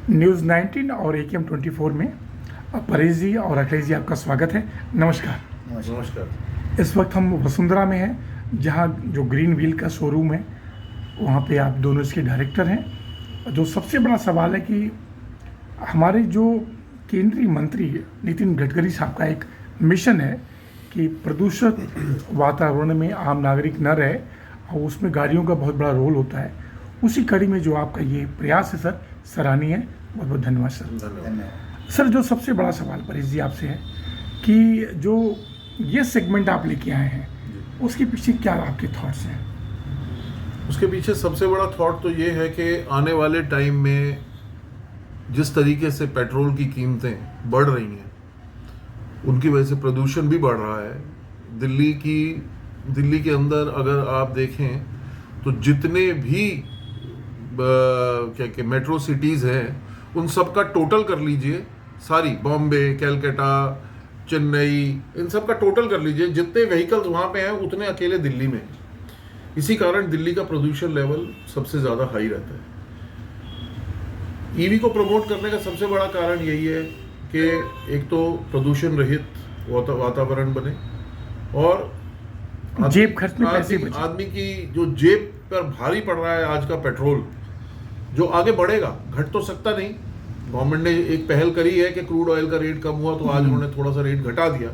News 19 और AKM 24 में परेश जी और अखिलेश जी आपका स्वागत है। नमस्कार। नमस्कार। इस वक्त हम वसुंधरा में हैं, जहां जो ग्रीन व्हील का शोरूम है वहां पे आप दोनों इसके डायरेक्टर हैं। जो सबसे बड़ा सवाल है कि हमारे जो केंद्रीय मंत्री नितिन गडकरी साहब का एक मिशन है कि प्रदूषित वातावरण में आम नागरिक न रहे, और उसमें गाड़ियों का बहुत बड़ा रोल होता है। उसी कड़ी में जो आपका ये प्रयास है सर, सराहनीय है। बहुत बहुत धन्यवाद सर। धन्यवाद। सर, जो सबसे बड़ा सवाल परेश जी आपसे है कि जो ये सेगमेंट आप लेके आए हैं उसके पीछे क्या आपके थॉट्स हैं? उसके पीछे सबसे बड़ा थॉट तो ये है कि आने वाले टाइम में जिस तरीके से पेट्रोल की कीमतें बढ़ रही हैं, उनकी वजह से प्रदूषण भी बढ़ रहा है। दिल्ली के अंदर अगर आप देखें तो जितने भी क्या मेट्रो सिटीज़ हैं, उन सब का टोटल कर लीजिए, सारी बॉम्बे, कैलकाटा, चेन्नई, इन सब का टोटल कर लीजिए, जितने व्हीकल्स वहाँ पे हैं उतने अकेले दिल्ली में हैं। इसी कारण दिल्ली का प्रदूषण लेवल सबसे ज़्यादा हाई रहता है। ईवी को प्रमोट करने का सबसे बड़ा कारण यही है कि एक तो प्रदूषण रहित वातावरण बने और जेब खर्च में पैसे बचे। आदमी की जो जेब पर भारी पड़ रहा है आज का पेट्रोल, जो आगे बढ़ेगा, घट तो सकता नहीं। गवर्नमेंट ने एक पहल करी है कि क्रूड ऑयल का रेट कम हुआ तो आज उन्होंने थोड़ा सा रेट घटा दिया,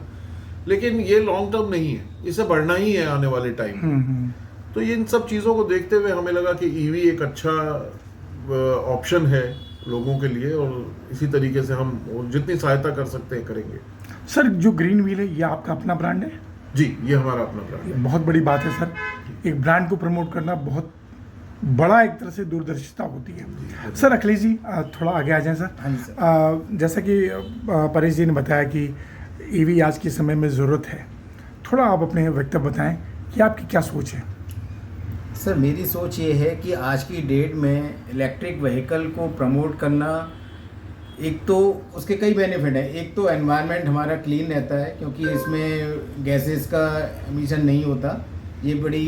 लेकिन ये लॉन्ग टर्म नहीं है, इसे बढ़ना ही है आने वाले टाइम। तो इन सब चीज़ों को देखते हुए हमें लगा कि ईवी एक अच्छा ऑप्शन है लोगों के लिए, और इसी तरीके से हम जितनी सहायता कर सकते हैं करेंगे। सर, जो ग्रीन व्हील है ये आपका अपना ब्रांड है? जी, ये हमारा अपना ब्रांड है। बहुत बड़ी बात है सर, एक ब्रांड को प्रमोट करना बहुत बड़ा एक तरह से दूरदर्शिता होती है। सर, अखिलेश जी थोड़ा आगे आ जाएं सर। हाँ जी सर। जैसा कि परेश जी ने बताया कि ईवी आज के समय में ज़रूरत है, थोड़ा आप अपने वक्तव्य बताएं कि आपकी क्या सोच है? सर, मेरी सोच ये है कि आज की डेट में इलेक्ट्रिक व्हीकल को प्रमोट करना, एक तो उसके कई बेनिफिट हैं। एक तो एनवायरनमेंट हमारा क्लीन रहता है क्योंकि इसमें गैसेस का एमिशन नहीं होता, ये बड़ी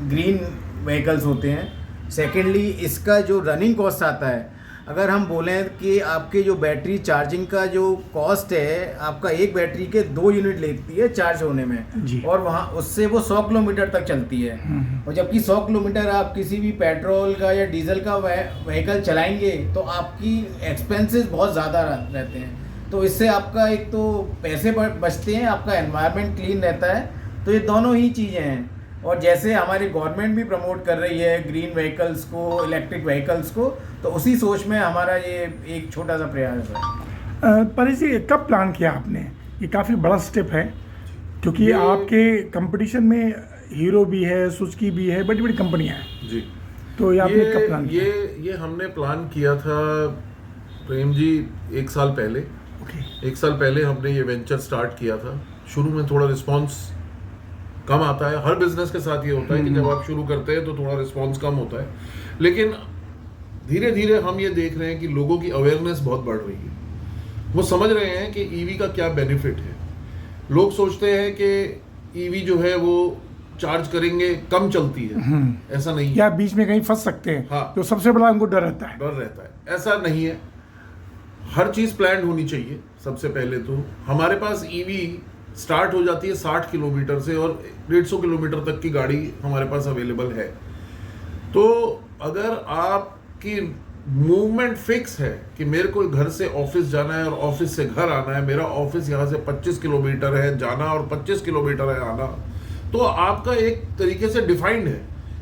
ग्रीन व्हीकल्स होते हैं। सेकेंडली, इसका जो रनिंग कॉस्ट आता है, अगर हम बोलें कि आपके जो बैटरी चार्जिंग का जो कॉस्ट है, आपका एक बैटरी के 2 यूनिट लेती है चार्ज होने में, और वहाँ उससे वो 100 किलोमीटर तक चलती है। और जबकि 100 किलोमीटर आप किसी भी पेट्रोल का या डीजल का व्हीकल चलाएंगे तो आपकी एक्सपेंसेस बहुत ज़्यादा रहते हैं। तो इससे आपका एक तो पैसे बचते हैं, आपका एनवायरनमेंट क्लीन रहता है। तो ये दोनों ही चीज़ें हैं। और जैसे हमारी गवर्नमेंट भी प्रमोट कर रही है ग्रीन व्हीकल्स को, इलेक्ट्रिक व्हीकल्स को, तो उसी सोच में हमारा ये एक छोटा सा प्रयास है। परेश जी, कब प्लान किया आपने? ये काफ़ी बड़ा स्टेप है क्योंकि आपके कंपटीशन में हीरो भी है, सुजुकी भी है, बड़ी बड़ी कंपनियां हैं। जी। तो ये आपने कब प्लान किया? ये हमने प्लान किया था प्रेम जी 1 साल पहले। ओके। 1 साल पहले हमने ये वेंचर स्टार्ट किया था। शुरू में थोड़ा रिस्पांस कम आता है, हर बिजनेस के साथ ये होता है कि जब आप शुरू करते हैं तो थोड़ा रिस्पांस कम होता है, लेकिन धीरे धीरे हम ये देख रहे हैं कि लोगों की अवेयरनेस बहुत बढ़ रही है। वो समझ रहे हैं कि ईवी का क्या बेनिफिट है। लोग सोचते हैं कि ईवी जो है वो चार्ज करेंगे कम चलती है, ऐसा नहीं है। या बीच में कहीं फंस सकते हैं। हाँ। तो सबसे बड़ा उनको डर रहता है। डर रहता है, ऐसा नहीं है। हर चीज़ प्लान्ड होनी चाहिए। सबसे पहले तो हमारे पास ईवी स्टार्ट हो जाती है 60 किलोमीटर से, और 150 किलोमीटर तक की गाड़ी हमारे पास अवेलेबल है। तो अगर आपकी मूवमेंट फिक्स है कि मेरे को घर से ऑफिस जाना है और ऑफिस से घर आना है, मेरा ऑफिस यहाँ से 25 किलोमीटर है जाना और 25 किलोमीटर है आना, तो आपका एक तरीके से डिफाइंड है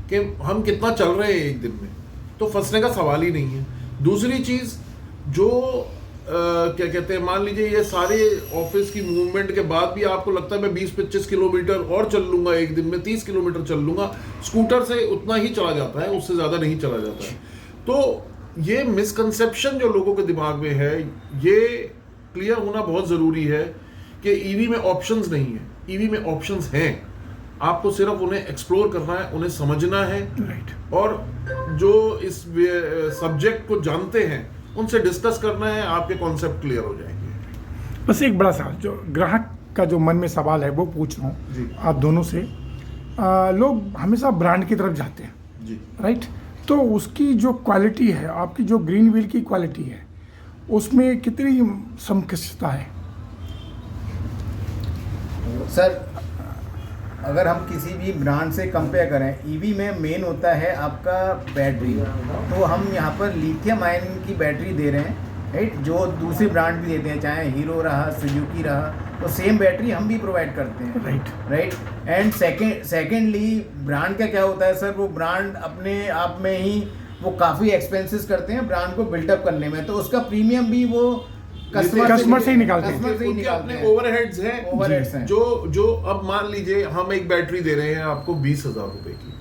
कि हम कितना चल रहे हैं एक दिन में, तो फंसने का सवाल ही नहीं है। दूसरी चीज़ जो क्या कहते हैं, मान लीजिए ये सारे ऑफिस की मूवमेंट के बाद भी आपको लगता है मैं 20-25 किलोमीटर और चल लूँगा, एक दिन में 30 किलोमीटर चल लूँगा, स्कूटर से उतना ही चला जाता है, उससे ज़्यादा नहीं चला जाता है। तो ये मिसकंसेप्शन जो लोगों के दिमाग में है, ये क्लियर होना बहुत ज़रूरी है कि ईवी में ऑप्शंस नहीं है। ईवी में ऑप्शंस हैं, आपको सिर्फ उन्हें एक्सप्लोर करना है, उन्हें समझना है, और जो इस सब्जेक्ट को जानते हैं उनसे डिस्कस करना है, आपके कॉन्सेप्ट क्लियर हो जाएंगे। बस एक बड़ा सवाल जो ग्राहक का जो मन में सवाल है वो पूछ रहा हूँ आप दोनों से। लोग हमेशा ब्रांड की तरफ जाते हैं, जी, राइट? तो उसकी जो क्वालिटी है, आपकी जो ग्रीन व्हील की क्वालिटी है, उसमें कितनी समकक्षता है? सर अगर हम किसी भी ब्रांड से कंपेयर करें, ईवी में मेन होता है आपका बैटरी, तो हम यहाँ पर लिथियम आयन की बैटरी दे रहे हैं, राइट, जो दूसरी ब्रांड भी देते हैं, चाहे हीरो रहा, सुजुकी रहा, तो सेम बैटरी हम भी प्रोवाइड करते हैं, राइट। एंड सेकेंडली ब्रांड का क्या होता है सर, वो ब्रांड अपने आप में ही वो काफ़ी एक्सपेंसेस करते हैं ब्रांड को बिल्डअप करने में, तो उसका प्रीमियम भी वो कस्टमर से ही निकालते हैं। कस्टमर से ही उनके निकालते अपने हैं। ओवरहेड्स हैं, ओवरहेड्स हैं। जो अब मान लीजिए हम एक बैटरी दे रहे हैं आपको 20,000 रुपए की,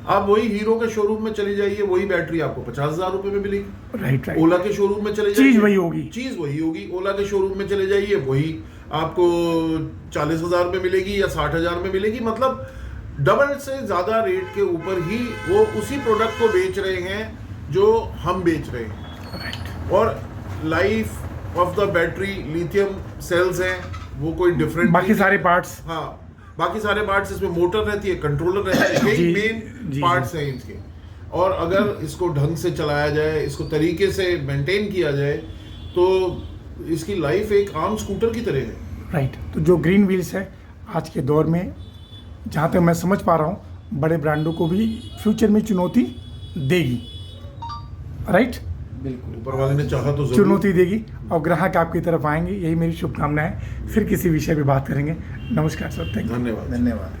आप वही हीरो के शोरूम में चले जाइए, वही बैटरी आपको 50,000 रुपए में मिलेगी। राइट। ओला के शोरूम में चले जाइए, चीज वही होगी। चीज वही होगी। ओला के शोरूम में चले जाइए, वही आपको 40,000 में मिलेगी या 60,000 में मिलेगी। मतलब डबल से ज्यादा रेट के ऊपर ही वो उसी प्रोडक्ट को बेच रहे हैं जो हम बेच रहे हैं। राइट। और life of the battery lithium cells हैं, वो कोई डिफरेंट, बाकी सारे पार्ट्स, हाँ बाकी सारे पार्ट्स, इसमें मोटर रहती है, कंट्रोलर रहता है, यही मेन पार्ट्स हैं इसके। और अगर इसको ढंग से चलाया जाए, इसको तरीके से मेंटेन किया जाए, तो इसकी लाइफ एक आम स्कूटर की तरह है। राइट। तो जो ग्रीन व्हील्स है आज के दौर में, जहाँ तक मैं समझ पा रहा हूँ, बड़े ब्रांडों को भी फ्यूचर में चुनौती देगी। राइट। बिल्कुल, ऊपर वाले ने चाहा तो जरूर चुनौती देगी और ग्राहक आपकी तरफ आएंगे, यही मेरी शुभकामना है। फिर किसी विषय पे बात करेंगे। नमस्कार सर, थैंक यू। धन्यवाद। धन्यवाद।